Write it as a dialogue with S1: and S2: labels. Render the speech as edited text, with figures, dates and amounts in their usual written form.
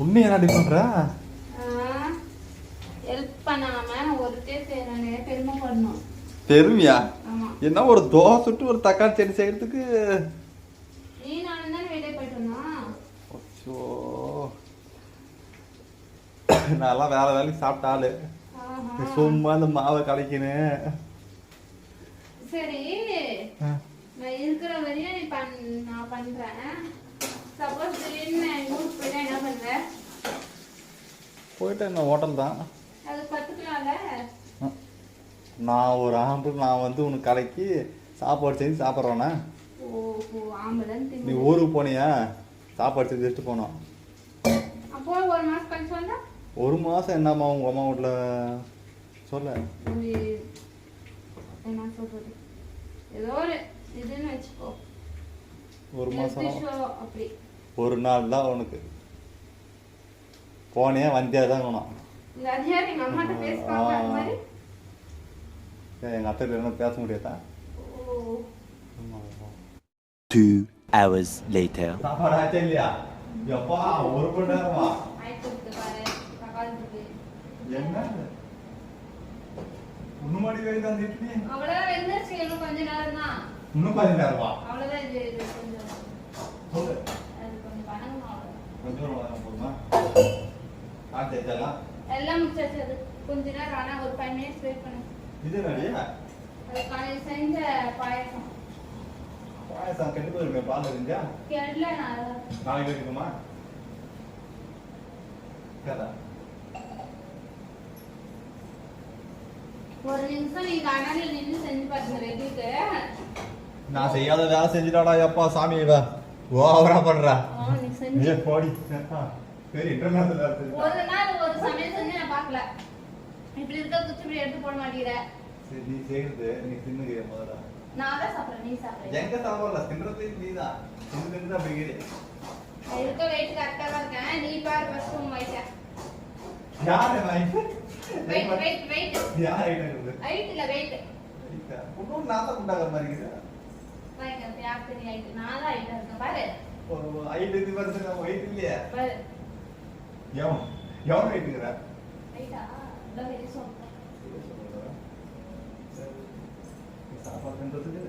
S1: உன்னை என்ன பண்ற?
S2: ஹெல்ப் பண்ணாம ஒருத்தே செய்யறானே பெருமைப்படணும்.
S1: பெருமையா? என்ன ஒரு தோசை சுட்டு ஒரு தக்காளி சட்னி செய்யறதுக்கு
S2: நீ நானும் தானே வெளியே போயிட்டோம்னா.
S1: அச்சோ, நான்லாம் வேலை வேலைக்கு சாப்பிட்டாலு சும்மா இந்த மாவை கலைக்கணும்.
S2: சரி, நான் இருக்கிற வரையும் நான் பண்றேன். சப்போஸ் திடீர்னு ஊருக்கு போயிட்டா என்ன பண்ற?
S1: போயிட்டு என்ன ஹோட்டல் தான்.
S2: அது கத்துக்கலாம்ல.
S1: நான் ஒரு ஆம்பளை, நான் வந்து உனக்கு கலைக்கு சாப்பாடு செஞ்சு சாப்பிட்றோண்ணா.
S2: ஓஹோ, ஆம்பளைன்னு
S1: நீ ஊருக்கு போனியா? சாப்பாடு செஞ்சு வச்சுட்டு போனோம்.
S2: அப்போ ஒரு மாசம் கழிச்சு வந்தா?
S1: ஒரு மாசம் என்னம்மா உங்க அம்மா வீட்டுல சொல்ல?
S2: என்ன சொல்றது, ஏதோ ஒரு இதுன்னு வச்சுக்கோ.
S1: ஒரு மாசம்
S2: அப்படி
S1: ஒரு நாள் தான் உனக்கு. போனே வந்தியா தான் வேணும்.
S2: எங்க அம்மாட்ட பேசுவாங்க அந்த மாதிரி.
S1: எங்க அத்தை என்ன பேச முடியாதா?
S3: 2 hours later.
S1: சாப்பாடு ஆச்சா இல்லையா? எப்பா ஒரு மணி நேரமா? என்ன இன்னும் மணி வரைக்கும் தான் இட்லி?
S2: அவ்வளவுதான் வெந்துருச்சு, இன்னும் கொஞ்ச நேரம் தான்.
S1: இன்னும் கொஞ்ச நேரமா?
S2: அவ்வளவுதான். இது கொஞ்சம்
S1: சொல்லு.
S2: அது கொஞ்சம் பண்ணணும். அவ்வளவுதான்.
S1: கொஞ்சம் நேரம் போதுமா? ஆச்சா
S2: எல்லாம் முடிச்சாச்சு. அது கொஞ்ச நேரம் ஆனா ஒரு 5 minutes வெயிட் பண்ணு.
S1: இது என்னடியா?
S2: அது காலையில் செஞ்ச பாயசம்.
S1: பாயசம் கெட்டு போயிருமே, பால் இருந்தா?
S2: கெடல.
S1: நாளைக்கு வைக்கணுமா? கதா
S2: ஒரு நிமிஷம் நீங்க அனலில் நின்று செஞ்சு பாருங்க. ரெடிக்கு
S1: நான் செய்யாத வேலை செஞ்சுட்டாடா எப்பா சாமி. ஓவரா பண்றா.
S2: நீ செஞ்சு
S1: போடி. சரி, இன்டர்நேஷனல்
S2: ஒரு நாள் ஒரு சமையல் செஞ்சு நான் பார்க்கல. இப்படி இருக்க குச்சி இப்படி எடுத்து போட மாட்டேங்கிற.
S1: சரி, நீ செய்யறது நீ தின்னுகிற முதல்ல.
S2: நான் தான் சாப்பிடுறேன், நீ சாப்பிடுற.
S1: எங்க சாப்பிடல, தின்றது நீதான். தின்னு தான் பிடிக்கிறே.
S2: இருக்க வெயிட் கரெக்டா தான் இருக்கேன். நீ பாரு ஃபர்ஸ்ட் உன் வெயிட்ட.
S1: யாரு வெயிட்?
S2: வெயிட்
S1: யார் ஐட்டது?
S2: ஹைட் இல்ல வெயிட்.
S1: இன்னும் நாத்த குண்டாக மாதிரி இருக்குது.
S2: வைங்க யார் தெரிய ஹைட். நான் தான் ஹைட்டா இருக்கேன் பாரு.
S1: ஒரு ஹைட் இது வருது, நம்ம வெயிட் இல்லையா?
S2: பாரு.
S1: எவன் வெயிட்ங்கற?
S2: ஹைட்டா? அத வெயிட் சொல்றேன்.
S1: சாப்பாடு பண்றதுக்கு